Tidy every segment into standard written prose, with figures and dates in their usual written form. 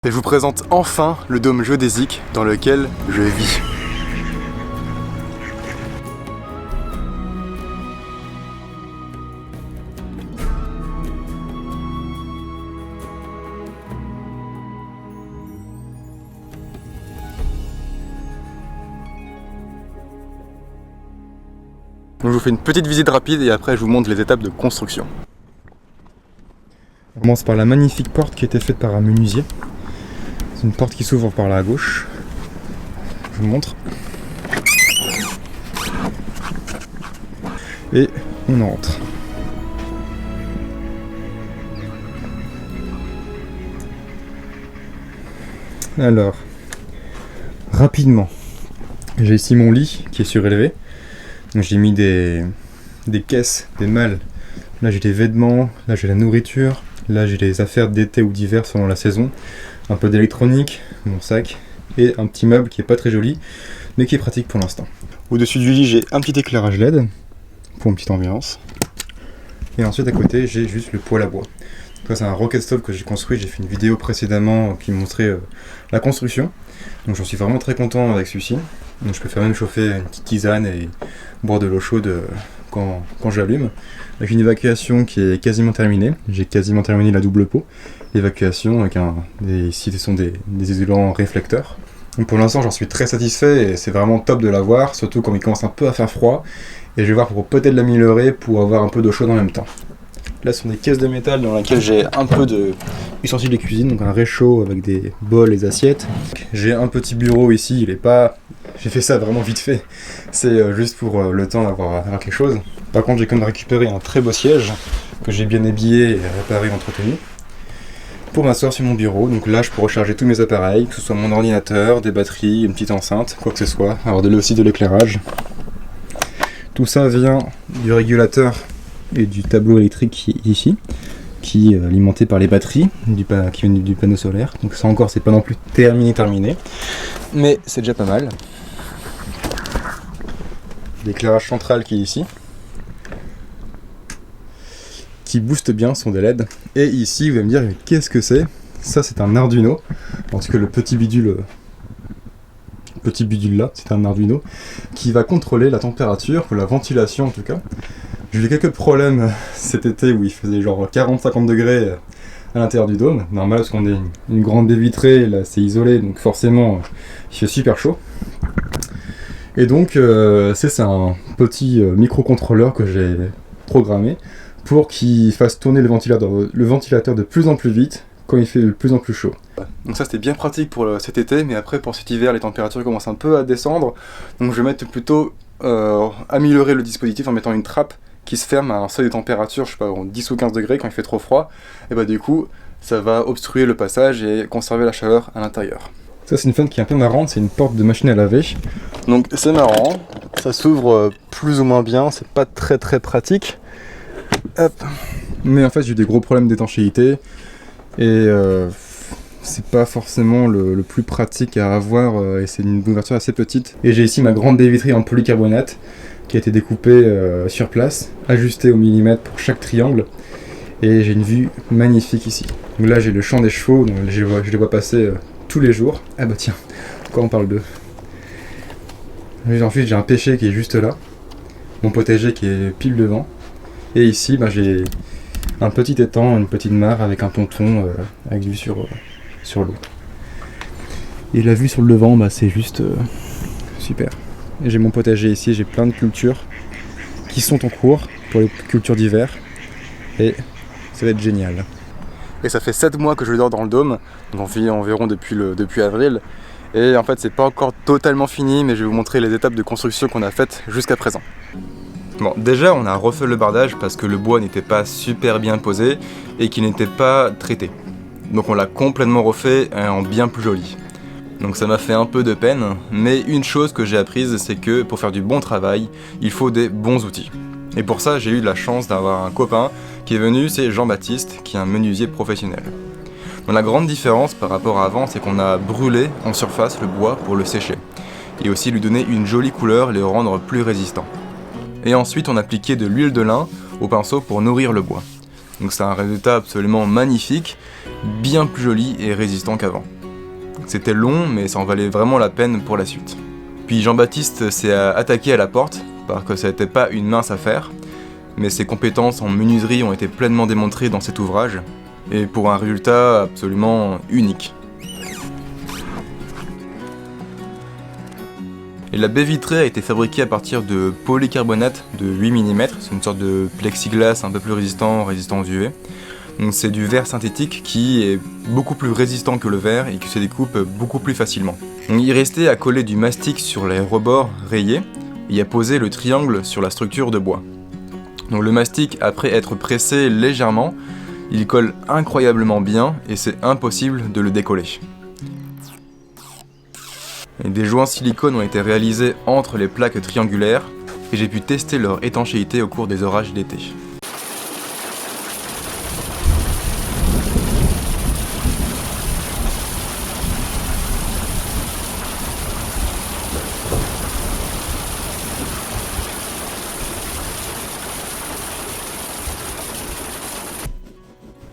Et je vous présente enfin le dôme géodésique dans lequel je vis. Donc je vous fais une petite visite rapide et après je vous montre les étapes de construction. On commence par la magnifique porte qui a été faite par un menuisier. C'est une porte qui s'ouvre par là à gauche. Je vous montre. Et on entre. Alors, rapidement, j'ai ici mon lit qui est surélevé. Donc j'ai mis des caisses, des malles. Là j'ai des vêtements, là j'ai la nourriture, là j'ai les affaires d'été ou d'hiver selon la saison. Un peu d'électronique, mon sac, et un petit meuble qui est pas très joli, mais qui est pratique pour l'instant. Au-dessus du lit, j'ai un petit éclairage LED, pour une petite ambiance. Et ensuite à côté, j'ai juste le poêle à bois. Ça c'est un rocket stove que j'ai construit, j'ai fait une vidéo précédemment qui montrait la construction. Donc j'en suis vraiment très content avec celui-ci. Donc je peux faire même chauffer une petite tisane et boire de l'eau chaude quand j'allume. Avec une évacuation qui est quasiment terminée. J'ai quasiment terminé la double pot. L'évacuation avec ici ce sont des isolants réflecteurs. Donc pour l'instant j'en suis très satisfait et c'est vraiment top de l'avoir, surtout quand il commence un peu à faire froid. Et je vais voir pour peut-être l'améliorer pour avoir un peu d'eau chaude en même temps. Là ce sont des caisses de métal dans lesquelles j'ai un peu d'ustensiles de cuisine, donc un réchaud avec des bols et des assiettes. J'ai un petit bureau ici, il est pas... J'ai fait ça vraiment vite fait, c'est juste pour le temps d'avoir quelque chose. Par contre j'ai quand même récupéré un très beau siège que j'ai bien habillé, réparé et entretenu pour m'asseoir sur mon bureau. Donc là je peux recharger tous mes appareils, que ce soit mon ordinateur, des batteries, une petite enceinte, quoi que ce soit, avoir aussi de l'éclairage. Tout ça vient du régulateur et du tableau électrique qui est ici, qui est alimenté par les batteries qui viennent du panneau solaire. Donc ça encore c'est pas non plus terminé, mais c'est déjà pas mal. L'éclairage central qui est ici, qui booste bien, sont des LED. Et ici vous allez me dire qu'est-ce que c'est? Ça c'est un Arduino, en tout cas le petit bidule là, c'est un Arduino qui va contrôler la température, ou la ventilation en tout cas. J'ai eu quelques problèmes cet été où il faisait genre 40-50 degrés à l'intérieur du dôme. Normal parce qu'on est une grande baie vitrée, là c'est isolé, donc forcément il fait super chaud. Et donc c'est un petit microcontrôleur que j'ai programmé pour qu'il fasse tourner le ventilateur de plus en plus vite quand il fait de plus en plus chaud. Donc ça c'était bien pratique pour cet été, mais après pour cet hiver les températures commencent un peu à descendre. Donc je vais mettre plutôt améliorer le dispositif en mettant une trappe qui se ferme à un seuil de température, je sais pas, 10 ou 15 degrés quand il fait trop froid. Et bah du coup ça va obstruer le passage et conserver la chaleur à l'intérieur. Ça c'est une fenêtre qui est un peu marrante, c'est une porte de machine à laver. Donc c'est marrant, ça s'ouvre plus ou moins bien, c'est pas très pratique. Hop. Mais en fait j'ai eu des gros problèmes d'étanchéité et c'est pas forcément le plus pratique à avoir et c'est une ouverture assez petite. Et j'ai ici ma grande baie vitrée en polycarbonate qui a été découpée sur place, ajustée au millimètre pour chaque triangle. Et j'ai une vue magnifique ici. Donc là j'ai le champ des chevaux, donc je les vois passer tous les jours. Ah bah tiens, encore on parle d'eux. Ensuite j'ai un pêcher qui est juste là, mon potager qui est pile devant. Et ici j'ai un petit étang, une petite mare avec un ponton avec vue sur l'eau. Et la vue sur le devant, c'est juste super. Et j'ai mon potager ici, j'ai plein de cultures qui sont en cours pour les cultures d'hiver. Et ça va être génial. Et ça fait 7 mois que je dors dans le dôme, donc on vit environ depuis avril. Et en fait c'est pas encore totalement fini, mais je vais vous montrer les étapes de construction qu'on a faites jusqu'à présent. Bon, déjà on a refait le bardage parce que le bois n'était pas super bien posé et qu'il n'était pas traité. Donc on l'a complètement refait en bien plus joli. Donc ça m'a fait un peu de peine, mais une chose que j'ai apprise, c'est que pour faire du bon travail, il faut des bons outils. Et pour ça, j'ai eu de la chance d'avoir un copain qui est venu, c'est Jean-Baptiste, qui est un menuisier professionnel. Donc la grande différence par rapport à avant, c'est qu'on a brûlé en surface le bois pour le sécher, et aussi lui donner une jolie couleur et le rendre plus résistant. Et ensuite, on appliquait de l'huile de lin au pinceau pour nourrir le bois. Donc c'est un résultat absolument magnifique, bien plus joli et résistant qu'avant. C'était long, mais ça en valait vraiment la peine pour la suite. Puis Jean-Baptiste s'est attaqué à la porte, parce que ça n'était pas une mince affaire, mais ses compétences en menuiserie ont été pleinement démontrées dans cet ouvrage, et pour un résultat absolument unique. Et la baie vitrée a été fabriquée à partir de polycarbonate de 8 mm, c'est une sorte de plexiglas un peu plus résistant aux UV. Donc c'est du verre synthétique qui est beaucoup plus résistant que le verre et qui se découpe beaucoup plus facilement. Donc il restait à coller du mastic sur les rebords rayés et à poser le triangle sur la structure de bois. Donc le mastic, après être pressé légèrement, il colle incroyablement bien et c'est impossible de le décoller. Et des joints silicone ont été réalisés entre les plaques triangulaires et j'ai pu tester leur étanchéité au cours des orages d'été.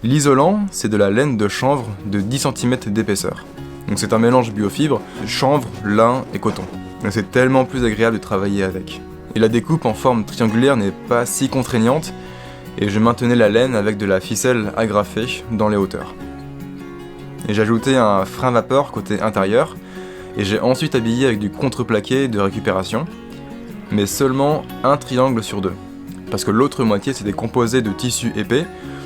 L'isolant, c'est de la laine de chanvre de 10 cm d'épaisseur. Donc c'est un mélange biofibre, chanvre, lin et coton. Donc c'est tellement plus agréable de travailler avec. Et la découpe en forme triangulaire n'est pas si contraignante, et je maintenais la laine avec de la ficelle agrafée dans les hauteurs. Et j'ai ajouté un frein vapeur côté intérieur, et j'ai ensuite habillé avec du contreplaqué de récupération, mais seulement un triangle sur deux. Parce que l'autre moitié c'était composé de tissu épais,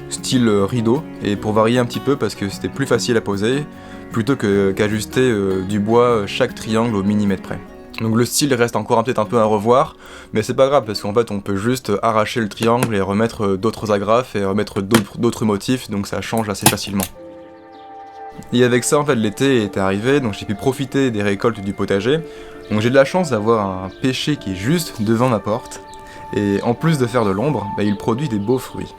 style rideau, et pour varier un petit peu parce que c'était plus facile à poser, plutôt qu'ajuster du bois chaque triangle au millimètre près. Donc le style reste encore peut-être un peu à revoir, mais c'est pas grave parce qu'en fait on peut juste arracher le triangle et remettre d'autres agrafes et remettre d'autres motifs, donc ça change assez facilement. Et avec ça en fait l'été est arrivé, donc j'ai pu profiter des récoltes du potager. Donc j'ai de la chance d'avoir un pêcher qui est juste devant ma porte, et en plus de faire de l'ombre, il produit des beaux fruits.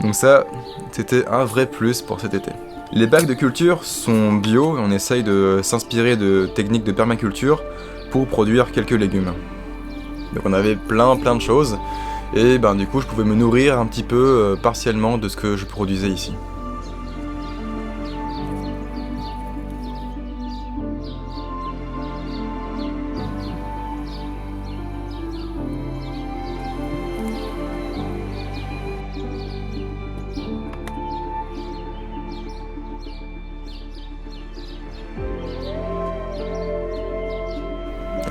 Donc ça, c'était un vrai plus pour cet été. Les bacs de culture sont bio et on essaye de s'inspirer de techniques de permaculture pour produire quelques légumes. Donc on avait plein de choses et du coup je pouvais me nourrir un petit peu partiellement de ce que je produisais ici.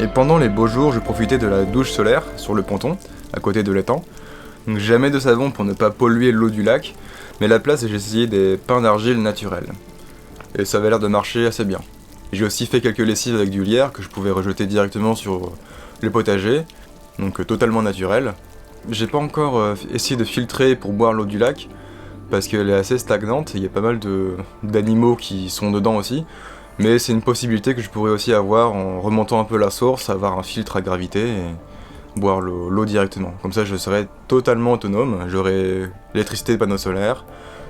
Et pendant les beaux jours, je profitais de la douche solaire sur le ponton, à côté de l'étang. Donc jamais de savon pour ne pas polluer l'eau du lac, mais à la place j'ai essayé des pains d'argile naturels. Et ça avait l'air de marcher assez bien. J'ai aussi fait quelques lessives avec du lierre que je pouvais rejeter directement sur le potager, donc totalement naturel. J'ai pas encore essayé de filtrer pour boire l'eau du lac, parce qu'elle est assez stagnante, et il y a pas mal d'animaux qui sont dedans aussi. Mais c'est une possibilité que je pourrais aussi avoir en remontant un peu la source, avoir un filtre à gravité et boire l'eau directement. Comme ça je serais totalement autonome, j'aurais l'électricité des panneaux solaires,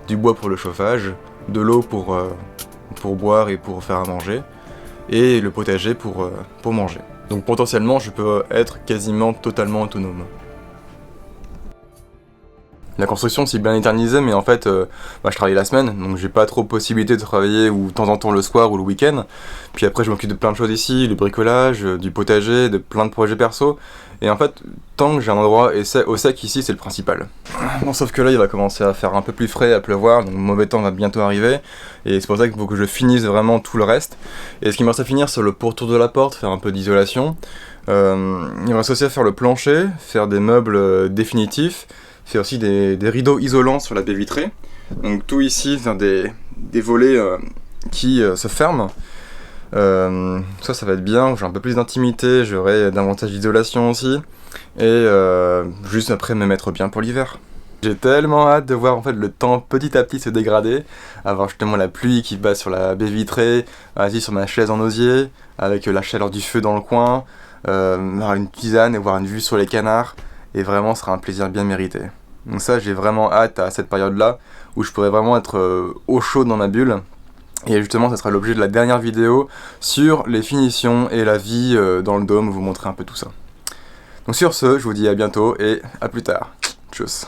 du bois pour le chauffage, de l'eau pour boire et pour faire à manger, et le potager pour manger. Donc potentiellement je peux être quasiment totalement autonome. La construction s'est bien éternisée, mais en fait, je travaille la semaine, donc j'ai pas trop possibilité de travailler ou de temps en temps le soir ou le week-end. Puis après, je m'occupe de plein de choses ici, du bricolage, du potager, de plein de projets perso. Et en fait, tant que j'ai un endroit au sec ici, c'est le principal. Bon, sauf que là, il va commencer à faire un peu plus frais, à pleuvoir, donc le mauvais temps va bientôt arriver. Et c'est pour ça qu'il faut que je finisse vraiment tout le reste. Et ce qui me reste à finir, c'est le pourtour de la porte, faire un peu d'isolation. Il me reste aussi à faire le plancher, faire des meubles définitifs. Faire aussi des rideaux isolants sur la baie vitrée. Donc tout ici, des volets qui se ferment. Ça va être bien, j'ai un peu plus d'intimité, j'aurai davantage d'isolation aussi. Et juste après me mettre bien pour l'hiver. J'ai tellement hâte de voir en fait le temps petit à petit se dégrader, avoir justement la pluie qui bat sur la baie vitrée, assis sur ma chaise en osier, avec la chaleur du feu dans le coin, avoir une tisane et voir une vue sur les canards. Et vraiment, ce sera un plaisir bien mérité. Donc ça, j'ai vraiment hâte à cette période-là, où je pourrai vraiment être au chaud dans ma bulle. Et justement, ça sera l'objet de la dernière vidéo sur les finitions et la vie dans le dôme, vous montrer un peu tout ça. Donc sur ce, je vous dis à bientôt et à plus tard. Tchuss.